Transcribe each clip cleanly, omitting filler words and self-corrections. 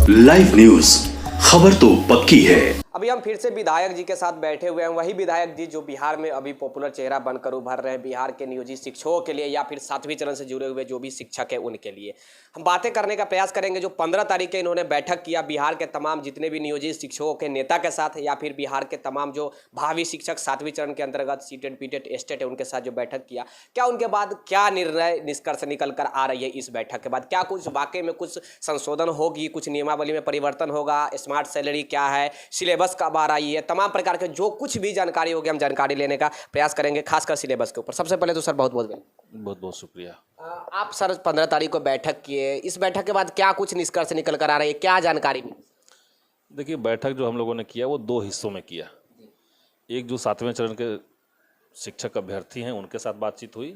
Live news, खबर तो पक्की है। अभी हम फिर से विधायक जी के साथ बैठे हुए हैं। वही विधायक जी जो बिहार में अभी पॉपुलर चेहरा बनकर उभर रहे हैं बिहार के नियोजित शिक्षकों के लिए या फिर 7वीं चरण से जुड़े हुए जो भी शिक्षक हैं उनके लिए हम बातें करने का प्रयास करेंगे। जो 15 तारीख के इन्होंने बैठक किया बिहार के तमाम जितने भी नियोजित शिक्षकों के नेता के साथ या फिर बिहार के तमाम जो भावी शिक्षक 7वीं चरण के अंतर्गत सीटेड पीटेड एस्टेट है उनके साथ जो बैठक किया, क्या उनके बाद क्या निर्णय निष्कर्ष निकल कर आ रही है इस बैठक के बाद? क्या कुछ वाकई में कुछ संशोधन होगी, कुछ नियमावली में परिवर्तन होगा, स्मार्ट सैलरी क्या है, सिलेबस कब आ रही है, तमाम प्रकार के जो कुछ भी जानकारी होगी हम जानकारी लेने का प्रयास करेंगे, खासकर सिलेबस के ऊपर। सबसे पहले तो सर बहुत बहुत शुक्रिया। आप सर 15 तारीख को बैठक किए, इस बैठक के बाद क्या कुछ निष्कर्ष निकल कर आ रही है, क्या जानकारी मिली? देखिए, बैठक जो हम लोगों ने किया वो 2 हिस्सों में किया। एक जो 7वें चरण के शिक्षक अभ्यर्थी हैं उनके साथ बातचीत हुई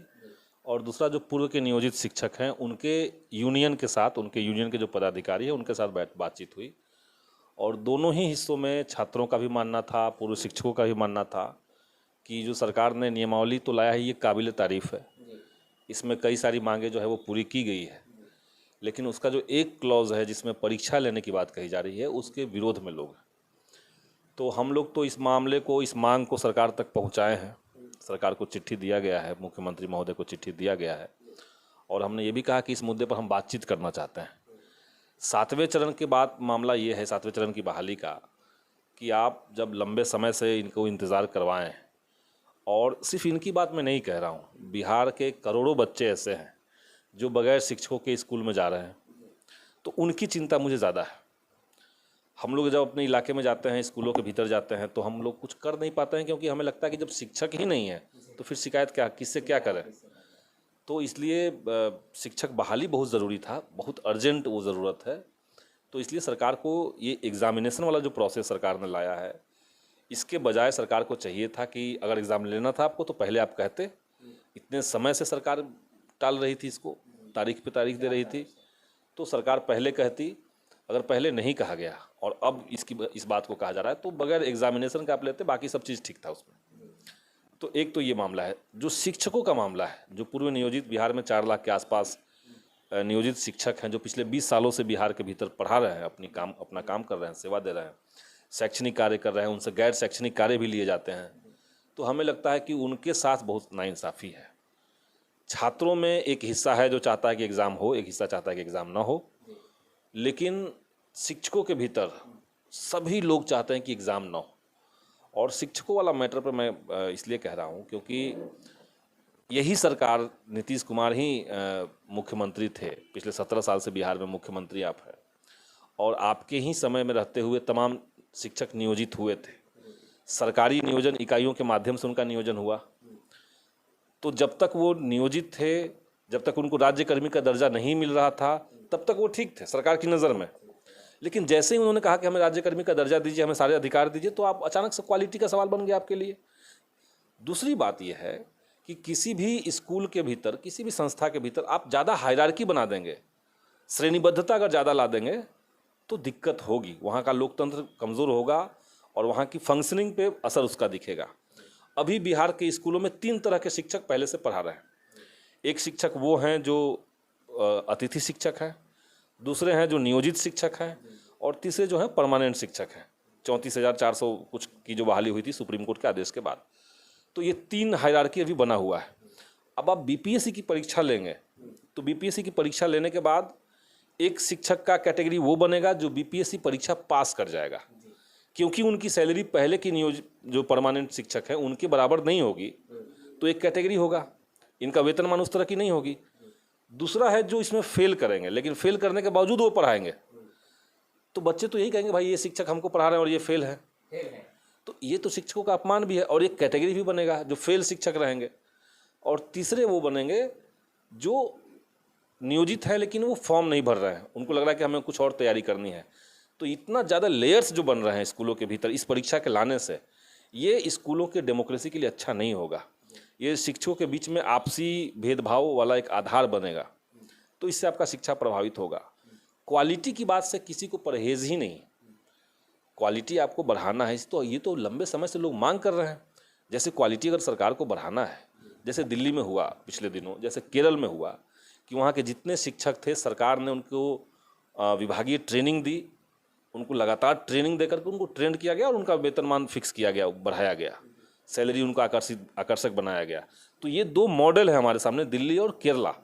और दूसरा जो पूर्व के नियोजित शिक्षक हैं उनके यूनियन के साथ, उनके यूनियन के जो पदाधिकारी हैं उनके साथ बातचीत हुई। और दोनों ही हिस्सों में छात्रों का भी मानना था, पूर्व शिक्षकों का भी मानना था कि जो सरकार ने नियमावली तो लाया है ये काबिल तारीफ़ है। इसमें कई सारी मांगें जो है वो पूरी की गई है, लेकिन उसका जो एक क्लॉज है जिसमें परीक्षा लेने की बात कही जा रही है उसके विरोध में लोग हैं। तो हम लोग तो इस मामले को, इस मांग को सरकार तक पहुंचाए हैं। सरकार को चिट्ठी दिया गया है, मुख्यमंत्री महोदय को चिट्ठी दिया गया है और हमने ये भी कहा कि इस मुद्दे पर हम बातचीत करना चाहते हैं। 7वें चरण के बाद मामला ये है, 7वें चरण की बहाली का, कि आप जब लंबे समय से इनको इंतज़ार करवाएं, और सिर्फ इनकी बात मैं नहीं कह रहा हूँ, बिहार के करोड़ों बच्चे ऐसे हैं जो बगैर शिक्षकों के स्कूल में जा रहे हैं, तो उनकी चिंता मुझे ज़्यादा है। हम लोग जब अपने इलाके में जाते हैं, स्कूलों के भीतर जाते हैं, तो हम लोग कुछ कर नहीं पाते हैं क्योंकि हमें लगता है कि जब शिक्षक ही नहीं है तो फिर शिकायत क्या, किससे क्या करें। तो इसलिए शिक्षक बहाली बहुत ज़रूरी था, बहुत अर्जेंट वो ज़रूरत है। तो इसलिए सरकार को ये एग्ज़ामिनेशन वाला जो प्रोसेस सरकार ने लाया है, इसके बजाय सरकार को चाहिए था कि अगर एग्ज़ाम लेना था आपको तो पहले आप कहते। इतने समय से सरकार टाल रही थी, इसको तारीख पे तारीख दे रही थी, तो सरकार पहले कहती। अगर पहले नहीं कहा गया और अब इस बात को कहा जा रहा है तो बगैर एग्ज़ामिनेशन का आप लेते, बाकी सब चीज़ ठीक था उसमें। तो एक तो ये मामला है। जो शिक्षकों का मामला है, जो पूर्व नियोजित बिहार में 4 लाख के आसपास नियोजित शिक्षक हैं जो पिछले 20 सालों से बिहार के भीतर पढ़ा रहे हैं, अपना काम कर रहे हैं, सेवा दे रहे हैं, शैक्षणिक कार्य कर रहे हैं, उनसे गैर शैक्षणिक कार्य भी लिए जाते हैं, तो हमें लगता है कि उनके साथ बहुत नाइंसाफ़ी है। छात्रों में एक हिस्सा है जो चाहता है कि एग्ज़ाम हो, एक हिस्सा चाहता है कि एग्ज़ाम ना हो, लेकिन शिक्षकों के भीतर सभी लोग चाहते हैं कि एग्ज़ाम ना हो। और शिक्षकों वाला मैटर पर मैं इसलिए कह रहा हूँ क्योंकि यही सरकार, नीतीश कुमार ही मुख्यमंत्री थे, पिछले 17 साल से बिहार में मुख्यमंत्री आप हैं, और आपके ही समय में रहते हुए तमाम शिक्षक नियोजित हुए थे। सरकारी नियोजन इकाइयों के माध्यम से उनका नियोजन हुआ। तो जब तक वो नियोजित थे, जब तक उनको राज्यकर्मी का दर्जा नहीं मिल रहा था, तब तक वो ठीक थे सरकार की नज़र में। लेकिन जैसे ही उन्होंने कहा कि हमें राज्यकर्मी का दर्जा दीजिए, हमें सारे अधिकार दीजिए, तो आप अचानक से क्वालिटी का सवाल बन गया आपके लिए। दूसरी बात यह है कि किसी भी स्कूल के भीतर, किसी भी संस्था के भीतर आप ज़्यादा हायरार्की बना देंगे, श्रेणीबद्धता अगर ज़्यादा ला देंगे तो दिक्कत होगी, वहाँ का लोकतंत्र कमज़ोर होगा और वहाँ की फंक्शनिंग पे असर उसका दिखेगा। अभी बिहार के स्कूलों में 3 तरह के शिक्षक पहले से पढ़ा रहे हैं। एक शिक्षक वो हैं जो अतिथि शिक्षक हैं, दूसरे हैं जो नियोजित शिक्षक हैं, और तीसरे जो हैं परमानेंट शिक्षक हैं। 34,400 कुछ की जो बहाली हुई थी सुप्रीम कोर्ट के आदेश के बाद। तो ये 3 हायरार्की अभी बना हुआ है। अब आप बीपीएससी की परीक्षा लेंगे तो बीपीएससी की परीक्षा लेने के बाद एक शिक्षक का कैटेगरी वो बनेगा जो बीपीएससी परीक्षा पास कर जाएगा, क्योंकि उनकी सैलरी पहले की जो परमानेंट शिक्षक हैं उनके बराबर नहीं होगी, तो एक कैटेगरी होगा, इनका वेतनमान उस तरह की नहीं होगी। दूसरा है जो इसमें फेल करेंगे, लेकिन फेल करने के बावजूद वो पढ़ाएंगे, तो बच्चे तो यही कहेंगे भाई ये शिक्षक हमको पढ़ा रहे हैं और ये फेल है। तो ये तो शिक्षकों का अपमान भी है। और एक कैटेगरी भी बनेगा जो फेल शिक्षक रहेंगे, और तीसरे वो बनेंगे जो नियोजित है लेकिन वो फॉर्म नहीं भर रहे हैं, उनको लग रहा है कि हमें कुछ और तैयारी करनी है। तो इतना ज़्यादा लेयर्स जो बन रहे हैं स्कूलों के भीतर इस परीक्षा के लाने से, ये स्कूलों के डेमोक्रेसी के लिए अच्छा नहीं होगा। ये शिक्षकों के बीच में आपसी भेदभाव वाला एक आधार बनेगा, तो इससे आपका शिक्षा प्रभावित होगा। क्वालिटी की बात से किसी को परहेज़ ही नहीं, क्वालिटी आपको बढ़ाना है, तो ये तो लंबे समय से लोग मांग कर रहे हैं। जैसे क्वालिटी अगर सरकार को बढ़ाना है, जैसे दिल्ली में हुआ पिछले दिनों, जैसे केरल में हुआ कि वहाँ के जितने शिक्षक थे सरकार ने उनको विभागीय ट्रेनिंग दी उनको लगातार ट्रेनिंग देकर के उनको ट्रेंड किया गया और उनका वेतनमान फिक्स किया गया, बढ़ाया गया, सैलरी उनका आकर्षक बनाया गया। तो ये दो मॉडल है हमारे सामने, दिल्ली और केरला,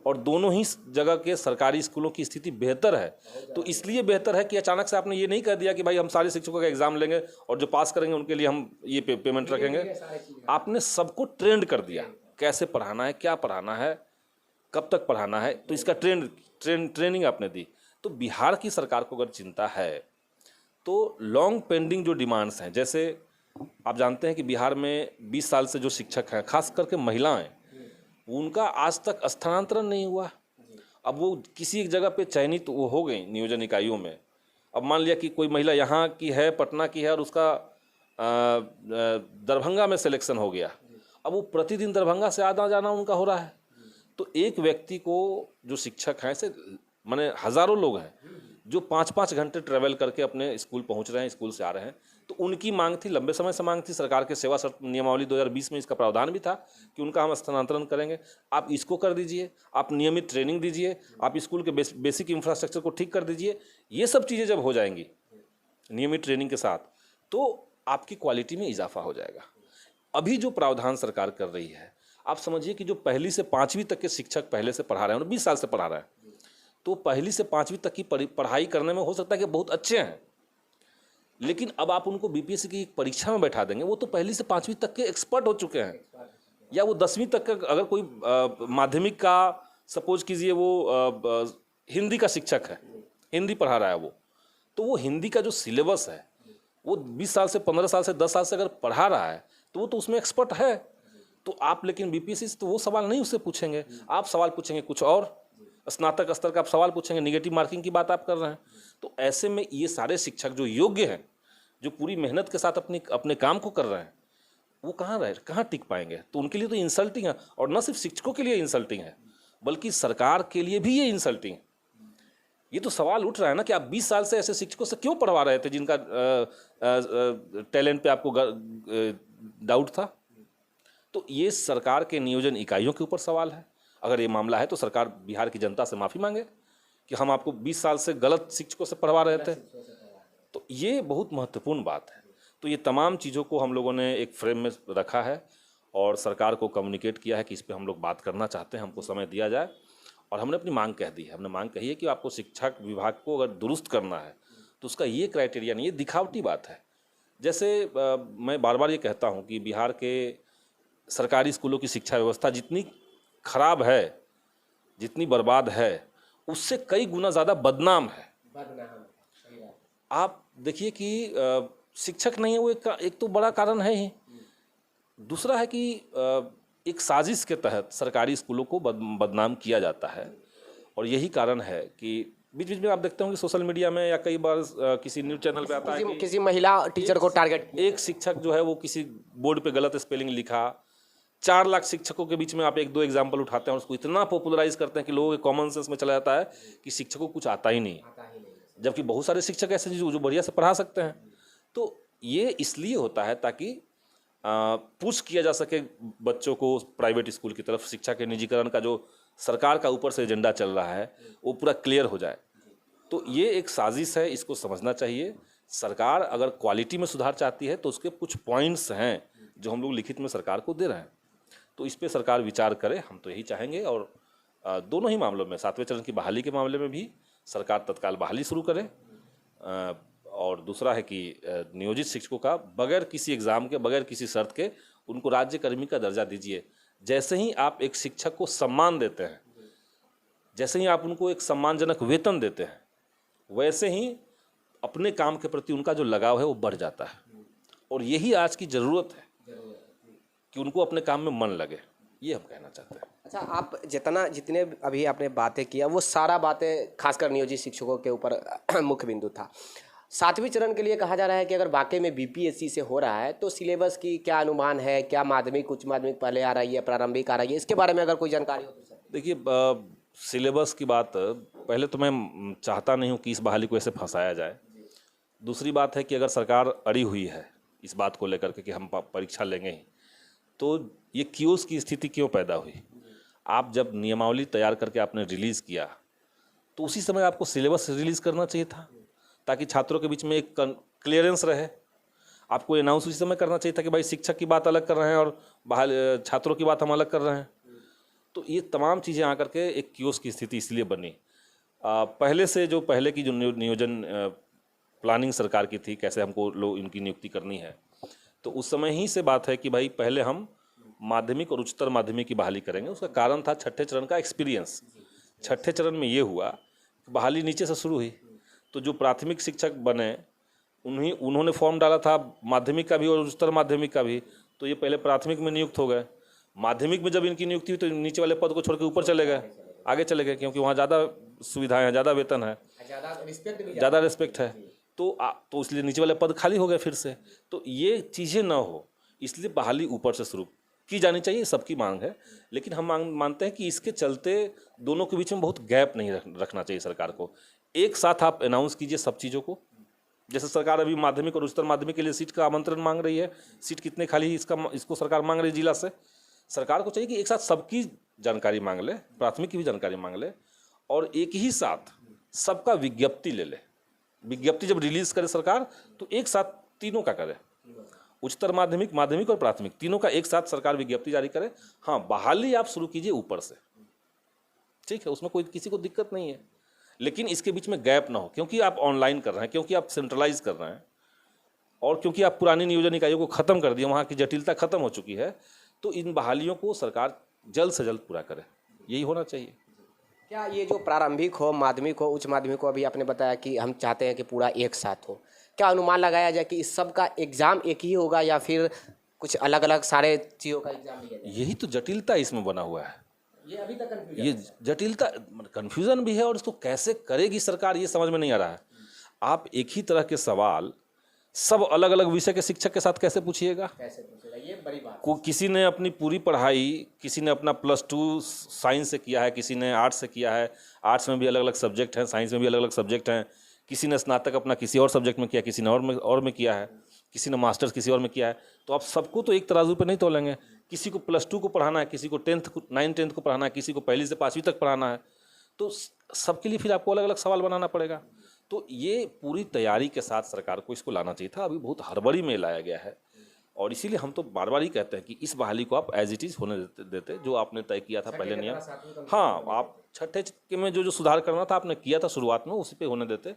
और दोनों ही जगह के सरकारी स्कूलों की स्थिति बेहतर है। तो इसलिए बेहतर है कि अचानक से आपने ये नहीं कह दिया कि भाई हम सारे शिक्षकों का एग्जाम लेंगे और जो पास करेंगे उनके लिए हम ये पेमेंट रखेंगे। आपने सबको ट्रेंड कर दिया, कैसे पढ़ाना है, क्या पढ़ाना है, कब तक पढ़ाना है, तो इसका ट्रेनिंग आपने दी। तो बिहार की सरकार को अगर चिंता है तो लॉन्ग पेंडिंग जो डिमांड्स हैं, जैसे आप जानते हैं कि बिहार में 20 साल से जो शिक्षक हैं, खास करके महिलाएं, उनका आज तक स्थानांतरण नहीं हुआ। अब वो किसी एक जगह पे चयनित वो हो गई नियोजन इकाइयों में। अब मान लिया कि कोई महिला यहाँ की है, पटना की है, और उसका दरभंगा में सिलेक्शन हो गया। अब वो प्रतिदिन दरभंगा से आना जाना उनका हो रहा है। तो एक व्यक्ति को, जो शिक्षक हैं, ऐसे माने हज़ारों लोग हैं जो 5-5 घंटे ट्रैवल करके अपने स्कूल पहुंच रहे हैं, स्कूल से आ रहे हैं। तो उनकी मांग थी, लंबे समय से मांग थी। सरकार के सेवा शर्त नियमावली 2020 में इसका प्रावधान भी था कि उनका हम स्थानांतरण करेंगे। आप इसको कर दीजिए, आप नियमित ट्रेनिंग दीजिए, आप स्कूल के बेसिक इंफ्रास्ट्रक्चर को ठीक कर दीजिए। ये सब चीज़ें जब हो जाएंगी नियमित ट्रेनिंग के साथ, तो आपकी क्वालिटी में इजाफा हो जाएगा। अभी जो प्रावधान सरकार कर रही है, आप समझिए कि जो पहली से 5वीं तक के शिक्षक पहले से पढ़ा रहे हैं और 20 साल से पढ़ा रहे हैं, तो पहली से 5वीं तक की पढ़ाई करने में हो सकता है कि बहुत अच्छे हैं, लेकिन अब आप उनको बीपीएससी की परीक्षा में बैठा देंगे, वो तो पहली से 5वीं तक के एक्सपर्ट हो चुके हैं। या वो 10वीं तक का, अगर कोई माध्यमिक का सपोज कीजिए वो हिंदी का शिक्षक है, हिंदी पढ़ा रहा है वो, तो वो हिंदी का जो सिलेबस है वो 20 साल से, 15 साल से, 10 साल से अगर पढ़ा रहा है तो वो तो उसमें एक्सपर्ट है। तो आप लेकिन बीपीएससी से तो वो सवाल नहीं उससे पूछेंगे, आप सवाल पूछेंगे कुछ और, स्नातक स्तर का आप सवाल पूछेंगे, निगेटिव मार्किंग की बात आप कर रहे हैं। तो ऐसे में ये सारे शिक्षक जो योग्य हैं, जो पूरी मेहनत के साथ अपने काम को कर रहे हैं, वो कहाँ टिक पाएंगे? तो उनके लिए तो इंसल्टिंग है, और न सिर्फ शिक्षकों के लिए इंसल्टिंग है बल्कि सरकार के लिए भी ये इंसल्टिंग है। ये तो सवाल उठ रहा है ना कि आप 20 साल से ऐसे शिक्षकों से क्यों पढ़वा रहे थे जिनका टैलेंट पे आपको डाउट था? तो ये सरकार के नियोजन इकाइयों के ऊपर सवाल है। अगर ये मामला है तो सरकार बिहार की जनता से माफ़ी मांगे कि हम आपको 20 साल से गलत शिक्षकों से पढ़वा रहे थे। तो ये बहुत महत्वपूर्ण बात है। तो ये तमाम चीज़ों को हम लोगों ने एक फ्रेम में रखा है और सरकार को कम्युनिकेट किया है कि इस पर हम लोग बात करना चाहते हैं, हमको समय दिया जाए। और हमने अपनी मांग कह दी है। हमने मांग कही है कि आपको शिक्षा विभाग को अगर दुरुस्त करना है तो उसका ये क्राइटेरिया नहीं, ये दिखावटी बात है। जैसे मैं बार बार ये कहता हूँ कि बिहार के सरकारी स्कूलों की शिक्षा व्यवस्था जितनी खराब है, जितनी बर्बाद है, उससे कई गुना ज़्यादा बदनाम है। आप देखिए कि शिक्षक नहीं है वो एक तो बड़ा कारण है ही। दूसरा है कि एक साजिश के तहत सरकारी स्कूलों को बदनाम किया जाता है। और यही कारण है कि बीच बीच में आप देखते होंगे सोशल मीडिया में या कई बार किसी न्यूज़ चैनल पे आता है कि किसी महिला टीचर को टारगेट, एक शिक्षक जो है वो किसी बोर्ड पे गलत स्पेलिंग लिखा। 4 लाख शिक्षकों के बीच में आप 1-2 एग्जाम्पल उठाते हैं और उसको इतना पॉपुलराइज करते हैं कि लोगों के कॉमन सेंस में चला जाता है कि शिक्षकों को कुछ आता ही नहीं, जबकि बहुत सारे शिक्षक ऐसे जो बढ़िया से पढ़ा सकते हैं। तो ये इसलिए होता है ताकि पुश किया जा सके बच्चों को प्राइवेट स्कूल की तरफ। शिक्षा के निजीकरण का जो सरकार का ऊपर से एजेंडा चल रहा है वो पूरा क्लियर हो जाए। तो ये एक साजिश है, इसको समझना चाहिए। सरकार अगर क्वालिटी में सुधार चाहती है तो उसके कुछ पॉइंट्स हैं जो हम लोग लिखित में सरकार को दे रहे हैं, तो इस पे सरकार विचार करे, हम तो यही चाहेंगे। और दोनों ही मामलों में, 7वें चरण की बहाली के मामले में भी सरकार तत्काल बहाली शुरू करे। और दूसरा है कि नियोजित शिक्षकों का बगैर किसी एग्ज़ाम के, बगैर किसी शर्त के उनको राज्यकर्मी का दर्जा दीजिए। जैसे ही आप एक शिक्षक को सम्मान देते हैं, जैसे ही आप उनको एक सम्मानजनक वेतन देते हैं, वैसे ही अपने काम के प्रति उनका जो लगाव है वो बढ़ जाता है। और यही आज की ज़रूरत है कि उनको अपने काम में मन लगे, ये हम कहना चाहते हैं। अच्छा, आप जितने अभी आपने बातें किया वो सारा बातें खासकर नियोजित शिक्षकों के ऊपर मुख्य बिंदु था। 7वें चरण के लिए कहा जा रहा है कि अगर वाकई में बीपीएससी से हो रहा है तो सिलेबस की क्या अनुमान है? क्या माध्यमिक, उच्च माध्यमिक पहले आ रही है, प्रारंभिक आ रही है? इसके बारे में अगर कोई जानकारी हो तो सर। देखिए, सिलेबस की बात पहले तो मैं चाहता नहीं हूँ कि इस बहाली को ऐसे फंसाया जाए। दूसरी बात है कि अगर सरकार अड़ी हुई है इस बात को लेकर के कि हम परीक्षा लेंगे ही, तो ये क्यूज की स्थिति क्यों पैदा हुई? आप जब नियमावली तैयार करके आपने रिलीज़ किया तो उसी समय आपको सिलेबस रिलीज़ करना चाहिए था। ताकि छात्रों के बीच में एक क्लियरेंस रहे। आपको अनाउंस उसी समय करना चाहिए था कि भाई शिक्षक की बात अलग कर रहे हैं और बाहर छात्रों की बात हम अलग कर रहे हैं। तो ये तमाम चीज़ें आकर के एक कियोस्क की स्थिति इसलिए बनी। पहले की जो नियोजन प्लानिंग सरकार की थी, कैसे हमको लोग इनकी नियुक्ति करनी है, तो उस समय ही से बात है कि भाई पहले हम माध्यमिक और उच्चतर माध्यमिक की बहाली करेंगे। उसका कारण था छठे चरण का एक्सपीरियंस। छठे चरण में ये हुआ कि बहाली नीचे से शुरू हुई, तो जो प्राथमिक शिक्षक बने उन्होंने फॉर्म डाला था माध्यमिक का भी और उच्चतर माध्यमिक का भी, तो ये पहले प्राथमिक में नियुक्त हो गए। माध्यमिक में जब इनकी नियुक्ति हुई तो नीचे वाले पद को छोड़ के ऊपर चले गए, आगे चले गए, क्योंकि वहाँ ज़्यादा सुविधाएं हैं, ज़्यादा वेतन है, ज़्यादा रिस्पेक्ट है, तो इसलिए नीचे वाले पद खाली हो गए फिर से। तो ये चीज़ें ना हो, इसलिए बहाली ऊपर से शुरू की जानी चाहिए, सबकी मांग है। लेकिन हम मानते हैं कि इसके चलते दोनों के बीच में बहुत गैप नहीं रखना चाहिए सरकार को। एक साथ आप अनाउंस कीजिए सब चीज़ों को। जैसे सरकार अभी माध्यमिक और उच्चतर माध्यमिक के लिए सीट का आमंत्रण मांग रही है, सीट कितने खाली इसको सरकार मांग रही है जिला से। सरकार को चाहिए कि एक साथ सबकी जानकारी मांग ले, प्राथमिक की भी जानकारी मांग ले, और एक ही साथ सबका विज्ञप्ति ले ले। विज्ञप्ति जब रिलीज करे सरकार तो एक साथ तीनों का करे, उच्चतर माध्यमिक, माध्यमिक और प्राथमिक, तीनों का एक साथ सरकार विज्ञप्ति जारी करे। हाँ, बहाली आप शुरू कीजिए ऊपर से, ठीक है, उसमें कोई किसी को दिक्कत नहीं है, लेकिन इसके बीच में गैप ना हो, क्योंकि आप ऑनलाइन कर रहे हैं, क्योंकि आप सेंट्रलाइज कर रहे हैं, और क्योंकि आप पुरानी नियोजन इकाइयों को ख़त्म कर दिए, वहाँ की जटिलता खत्म हो चुकी है। तो इन बहालियों को सरकार जल्द से जल्द पूरा करे, यही होना चाहिए। क्या ये जो प्रारंभिक हो, माध्यमिक हो, उच्च माध्यमिक हो, अभी आपने बताया कि हम चाहते हैं कि पूरा एक साथ हो, क्या अनुमान लगाया जाए कि इस सब का एग्ज़ाम एक ही होगा या फिर कुछ अलग अलग सारे चीज़ों का एग्ज़ाम लिया जाए? यही तो जटिलता इसमें बना हुआ है, ये अभी तक कन्फ्यूजन, ये जटिलता, कन्फ्यूज़न भी है, और इसको कैसे करेगी सरकार ये समझ में नहीं आ रहा है। आप एक ही तरह के सवाल सब अलग अलग विषय के शिक्षक के साथ कैसे पूछिएगा? कैसे पूछेगा, ये बड़ी बात। किसी ने अपनी पूरी पढ़ाई, किसी ने अपना +2 साइंस से किया है, किसी ने आर्ट्स से किया है, आर्ट्स में भी अलग अलग सब्जेक्ट हैं, साइंस में भी अलग अलग सब्जेक्ट हैं, किसी ने स्नातक अपना किसी और सब्जेक्ट में किया, किसी ने और में किया है, किसी ने मास्टर्स किसी और में किया है। तो आप सबको तो एक तराजू पे नहीं तोलेंगे। किसी को +2 को पढ़ाना है, किसी को 9th-10th को पढ़ाना है, किसी को 1ली से 5वीं तक पढ़ाना है, तो सबके लिए फिर आपको अलग अलग सवाल बनाना पड़ेगा। तो ये पूरी तैयारी के साथ सरकार को इसको लाना चाहिए था, अभी बहुत हड़बड़ी में लाया गया है, और इसीलिए हम तो बार बार ही कहते हैं कि इस बहाली को आप एज इट इज़ होने देते, जो आपने तय किया था पहले नियम। हाँ, आप छठे के में जो सुधार करना था आपने किया था शुरुआत में, उसी पे होने देते,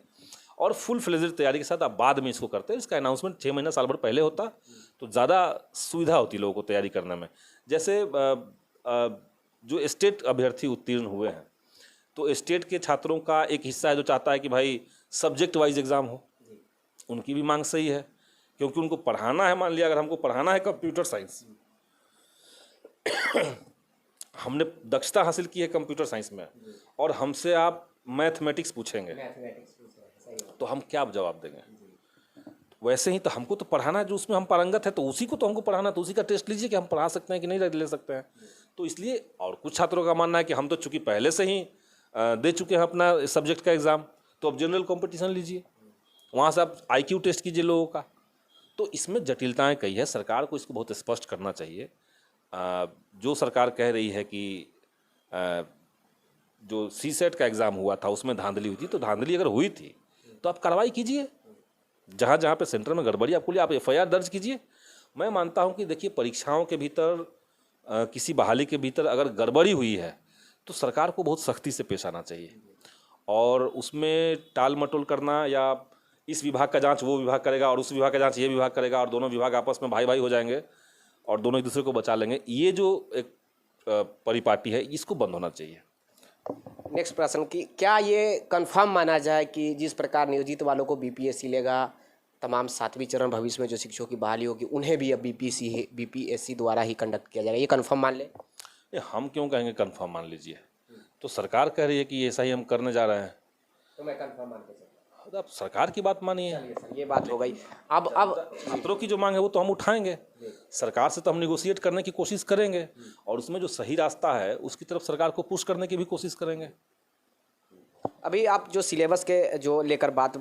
और फुल फ्लेजेड तैयारी के साथ आप बाद में इसको करते। इसका अनाउंसमेंट 6 महीना साल भर पहले होता तो ज़्यादा सुविधा होती लोगों को तैयारी करने में। जैसे जो स्टेट अभ्यर्थी उत्तीर्ण हुए हैं, तो स्टेट के छात्रों का एक हिस्सा है जो चाहता है कि भाई सब्जेक्ट वाइज एग्ज़ाम हो, उनकी भी मांग सही है, क्योंकि उनको पढ़ाना है। मान लिया अगर हमको पढ़ाना है कंप्यूटर साइंस, हमने दक्षता हासिल की है कंप्यूटर साइंस में, और हमसे आप मैथमेटिक्स पूछेंगे, तो हम क्या जवाब देंगे? वैसे ही तो हमको तो पढ़ाना है, जो उसमें हम पारंगत है तो उसी को तो हमको पढ़ाना है, तो उसी का टेस्ट लीजिए कि हम पढ़ा सकते हैं कि नहीं ले सकते हैं। तो इसलिए, और कुछ छात्रों का मानना है कि हम तो चूंकि पहले से ही दे चुके हैं अपना सब्जेक्ट का एग्ज़ाम, तो अब जनरल कंपटीशन लीजिए, वहाँ से आप IQ टेस्ट कीजिए लोगों का। तो इसमें जटिलताएं कई है, सरकार को इसको बहुत स्पष्ट करना चाहिए। जो सरकार कह रही है कि जो CSET का एग्ज़ाम हुआ था उसमें धांधली हुई थी, तो धांधली अगर हुई थी तो आप कार्रवाई कीजिए, जहाँ जहाँ पे सेंटर में गड़बड़ी आपको लिए आप FIR दर्ज कीजिए। मैं मानता हूँ कि देखिए, परीक्षाओं के भीतर किसी बहाली के भीतर अगर गड़बड़ी हुई है तो सरकार को बहुत सख्ती से पेश आना चाहिए, और उसमें टाल मटोल करना, या इस विभाग का जांच वो विभाग करेगा और उस विभाग का जांच ये विभाग करेगा, और दोनों विभाग आपस में भाई भाई हो जाएंगे और दोनों एक दूसरे को बचा लेंगे, ये जो एक परिपाटी है, इसको बंद होना चाहिए। नेक्स्ट प्रश्न की, क्या ये कंफर्म माना जाए कि जिस प्रकार नियोजित वालों को BPSC लेगा, तमाम 7वीं चरण भविष्य में जो शिक्षकों की बहाली होगी उन्हें भी अब BPSC द्वारा ही कंडक्ट किया जाएगा, ये कंफर्म मान ले? हम क्यों कहेंगे कंफर्म मान लीजिए, तो सरकार कह रही है कि ऐसा ही हम करने जा रहे हैं, तो मैं कंफर्म मान के चलता हूं। आप सरकार की बात मानिए। चलिए सर, ये बात हो गई। अब छात्रों की जो मांग है वो तो हम उठाएंगे, सरकार से तो हम निगोशिएट करने की कोशिश करेंगे, और उसमें जो सही रास्ता है उसकी तरफ सरकार को पुश करने की भी कोशिश करेंगे। अभी आप जो सिलेबस के जो लेकर बात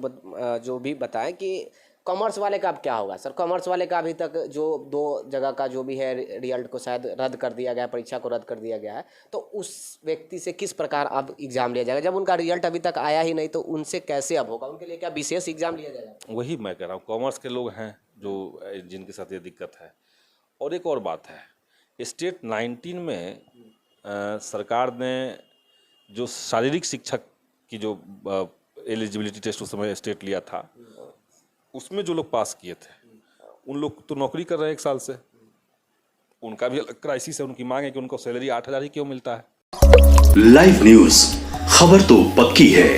जो भी बताएं कि कॉमर्स वाले का अब क्या होगा सर? कॉमर्स वाले का अभी तक जो 2 जगह का जो भी है रिजल्ट को शायद रद्द कर दिया गया है, परीक्षा को रद्द कर दिया गया है, तो उस व्यक्ति से किस प्रकार अब एग्जाम लिया जाएगा? जब उनका रिजल्ट अभी तक आया ही नहीं तो उनसे कैसे अब होगा? उनके लिए क्या विशेष एग्जाम लिया जाएगा? वही मैं कह रहा हूँ, कॉमर्स के लोग हैं जो जिनके साथ ये दिक्कत है। और एक और बात है, स्टेट 19 में सरकार ने जो शारीरिक शिक्षक की जो एलिजिबिलिटी टेस्ट उस समय स्टेट लिया था, उसमें जो लोग पास किए थे उन लोग तो नौकरी कर रहे हैं 1 साल से। उनका भी अलग क्राइसिस है, उनकी मांग है कि उनको सैलरी 8,000 ही क्यों मिलता है। लाइव न्यूज, खबर तो पक्की है।